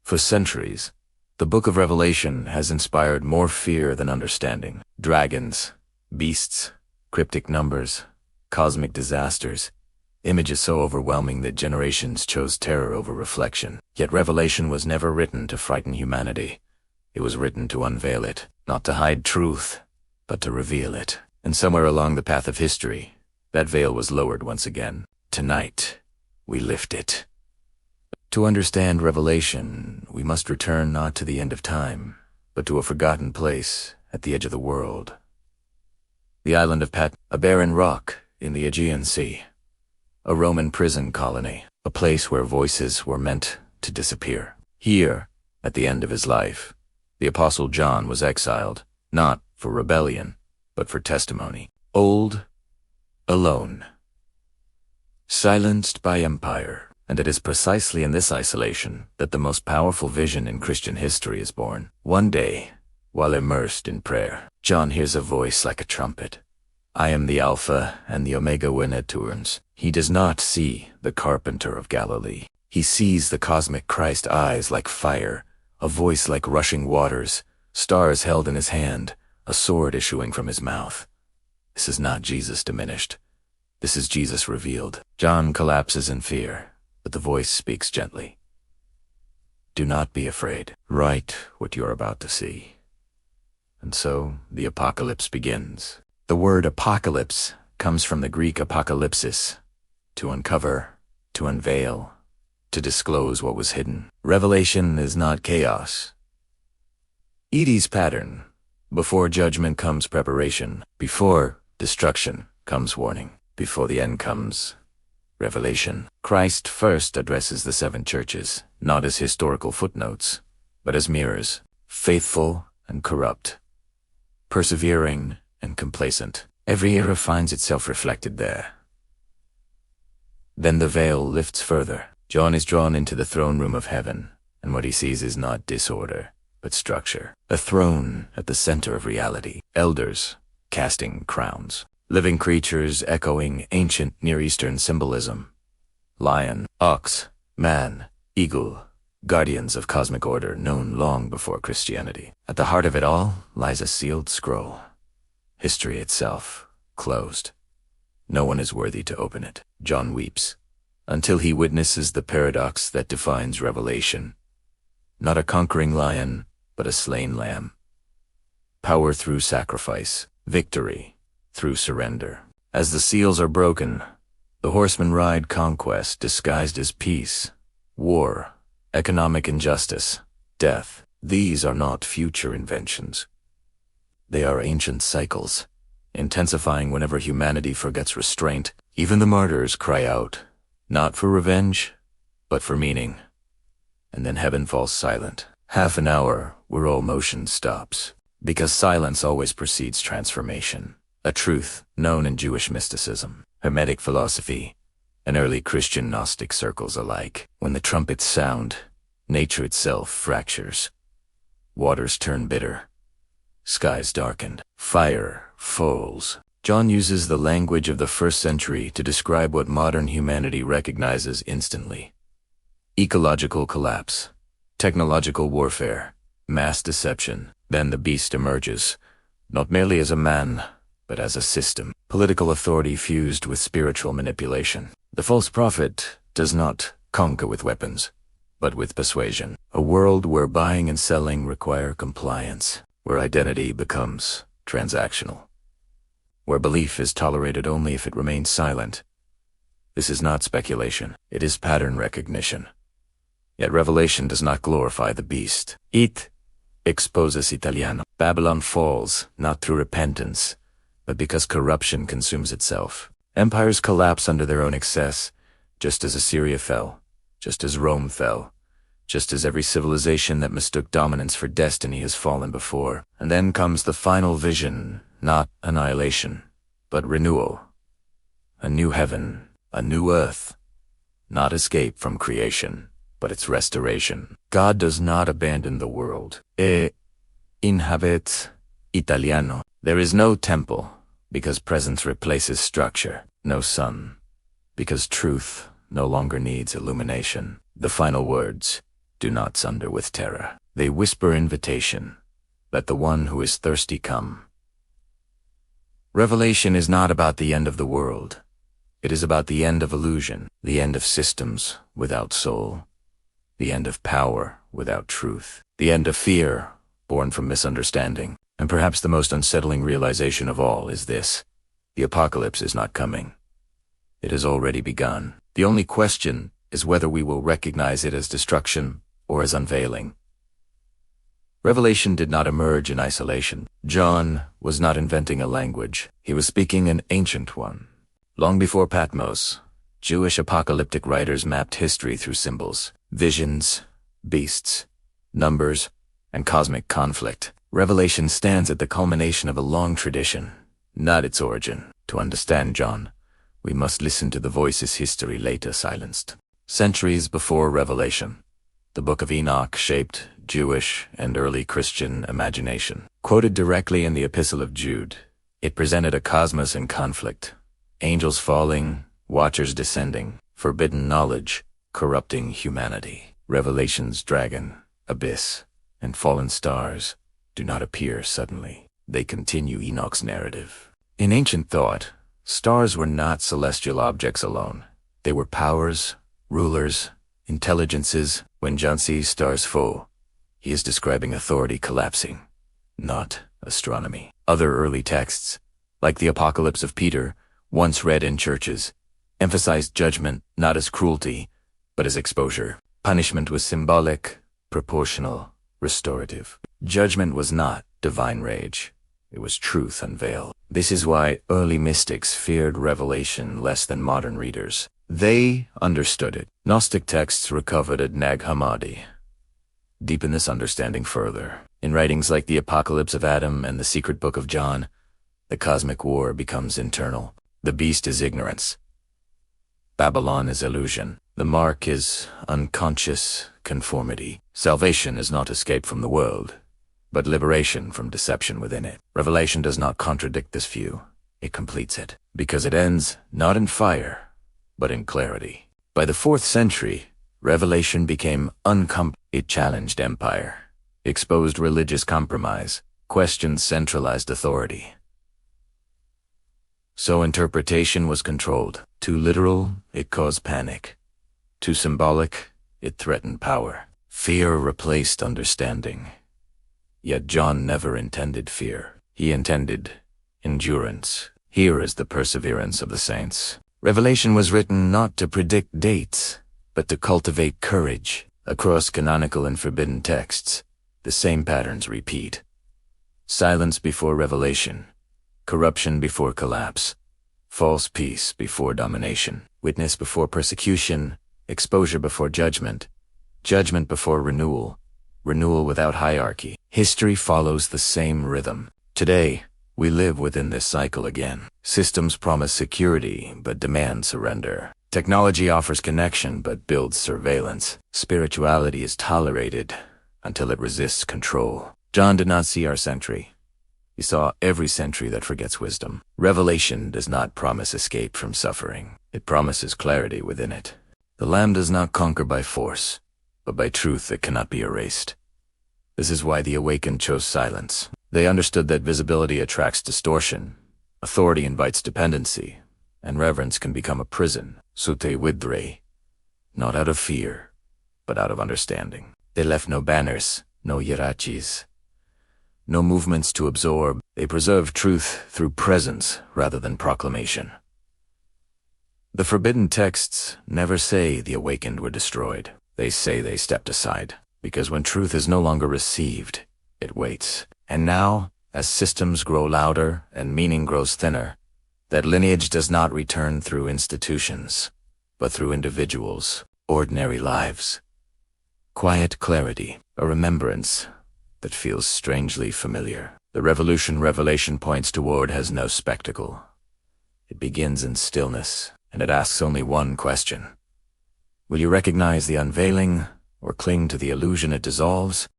For centuries, the Book of Revelation has inspired more fear than understanding. Dragons, beasts, cryptic numbers, cosmic disasters, images so overwhelming that generations chose terror over reflection. Yet Revelation was never written to frighten humanity. It was written to unveil it, not to hide truth, but to reveal it. And somewhere along the path of history, that veil was lowered once again. Tonight, we lift it. To understand Revelation, we must return not to the end of time, but to a forgotten place at the edge of the world. The island of Patmos, a barren rock in the Aegean Sea. A Roman prison colony, a place where voices were meant to disappear. Here, at the end of his life, the Apostle John was exiled, not for rebellion, but for testimony. Old, alone, silenced by empire. And it is precisely in this isolation that the most powerful vision in Christian history is born. One day, while immersed in prayer, John hears a voice like a trumpet. I am the Alpha and the Omega when it turns. He does not see the carpenter of Galilee. He sees the cosmic Christ eyes like fire, a voice like rushing waters, stars held in his hand, a sword issuing from his mouth. This is not Jesus diminished. This is Jesus revealed. John collapses in fear. But the voice speaks gently. Do not be afraid. Write what you are about to see. And so the apocalypse begins. The word apocalypse comes from the Greek apokalypsis, to uncover, to unveil, to disclose what was hidden. Revelation is not chaos. Edie's pattern. Before judgment comes preparation. Before destruction comes warning. Before the end comes revelation. Christ first addresses the 7 churches, not as historical footnotes, but as mirrors, faithful and corrupt, persevering and complacent. Every era finds itself reflected there. Then the veil lifts further. John is drawn into the throne room of heaven, and what he sees is not disorder, but structure. A throne at the center of reality. Elders casting crowns. Living creatures echoing ancient Near Eastern symbolism. Lion, ox, man, eagle, guardians of cosmic order known long before Christianity. At the heart of it all lies a sealed scroll. History itself, closed. No one is worthy to open it. John weeps, until he witnesses the paradox that defines Revelation. Not a conquering lion, but a slain lamb. Power through sacrifice, victory through surrender. As the seals are broken, the horsemen ride conquest disguised as peace, war, economic injustice, death. These are not future inventions. They are ancient cycles, intensifying whenever humanity forgets restraint. Even the martyrs cry out, not for revenge, but for meaning. And then heaven falls silent. Half an hour where all motion stops, because silence always precedes transformation. A truth known in Jewish mysticism, Hermetic philosophy, and early Christian Gnostic circles alike. When the trumpets sound, nature itself fractures. Waters turn bitter. Skies darkened. Fire falls. John uses the language of the 1st century to describe what modern humanity recognizes instantly. Ecological collapse, technological warfare, mass deception. Then the beast emerges, not merely as a man, but as a system. Political authority fused with spiritual manipulation. The false prophet does not conquer with weapons, but with persuasion. A world where buying and selling require compliance, where identity becomes transactional, where belief is tolerated only if it remains silent. This is not speculation, it is pattern recognition. Yet Revelation does not glorify the beast. It exposes Italiano. Babylon falls, not through repentance, but because corruption consumes itself. Empires collapse under their own excess, just as Assyria fell, just as Rome fell, just as every civilization that mistook dominance for destiny has fallen before. And then comes the final vision, not annihilation, but renewal. A new heaven, a new earth, not escape from creation, but its restoration. God does not abandon the world. Inhabit Italiano. There is no temple, because presence replaces structure. No sun, because truth no longer needs illumination. The final words, do not sunder with terror. They whisper invitation. Let the one who is thirsty come. Revelation is not about the end of the world. It is about the end of illusion, the end of systems without soul, the end of power without truth, the end of fear born from misunderstanding. And perhaps the most unsettling realization of all is this: the apocalypse is not coming. It has already begun. The only question is whether we will recognize it as destruction or as unveiling. Revelation did not emerge in isolation. John was not inventing a language. He was speaking an ancient one. Long before Patmos, Jewish apocalyptic writers mapped history through symbols, visions, beasts, numbers, and cosmic conflict. Revelation stands at the culmination of a long tradition, not its origin. To understand John, we must listen to the voices history later silenced. Centuries before Revelation, the Book of Enoch shaped Jewish and early Christian imagination. Quoted directly in the Epistle of Jude, it presented a cosmos in conflict, angels falling, watchers descending, forbidden knowledge, corrupting humanity. Revelation's dragon, abyss, and fallen stars do not appear suddenly. They continue Enoch's narrative. In ancient thought, stars were not celestial objects alone. They were powers, rulers, intelligences. When John sees stars fall, he is describing authority collapsing, not astronomy. Other early texts, like the Apocalypse of Peter, once read in churches, emphasized judgment not as cruelty, but as exposure. Punishment was symbolic, proportional, restorative. Judgment was not divine rage. It was truth unveiled. This is why early mystics feared Revelation less than modern readers. They understood it. Gnostic texts recovered at Nag Hammadi deepen this understanding further. In writings like the Apocalypse of Adam and the Secret Book of John, the cosmic war becomes internal. The beast is ignorance. Babylon is illusion. The mark is unconscious conformity. Salvation is not escape from the world, but liberation from deception within it. Revelation does not contradict this view. It completes it, because it ends not in fire, but in clarity. By the 4th century, Revelation became It challenged empire, exposed religious compromise, questioned centralized authority. So interpretation was controlled. Too literal, it caused panic. Too symbolic, it threatened power. Fear replaced understanding. Yet John never intended fear. He intended endurance. Here is the perseverance of the saints. Revelation was written not to predict dates, but to cultivate courage. Across canonical and forbidden texts, the same patterns repeat. Silence before revelation, corruption before collapse, false peace before domination, witness before persecution, exposure before judgment, judgment before renewal, renewal without hierarchy. History follows the same rhythm. Today, we live within this cycle again. Systems promise security but demand surrender. Technology offers connection but builds surveillance. Spirituality is tolerated until it resists control. John did not see our century. He saw every century that forgets wisdom. Revelation does not promise escape from suffering. It promises clarity within it. The Lamb does not conquer by force, but by truth that cannot be erased. This is why the awakened chose silence. They understood that visibility attracts distortion, authority invites dependency, and reverence can become a prison. Sute vidre, not out of fear, but out of understanding. They left no banners, no hierarchies, no movements to absorb. They preserved truth through presence rather than proclamation. The forbidden texts never say the awakened were destroyed. They say they stepped aside, because when truth is no longer received, it waits. And now, as systems grow louder and meaning grows thinner, that lineage does not return through institutions, but through individuals, ordinary lives. Quiet clarity, a remembrance that feels strangely familiar. The revolution Revelation points toward has no spectacle. It begins in stillness, and it asks only one question. Will you recognize the unveiling, or cling to the illusion it dissolves?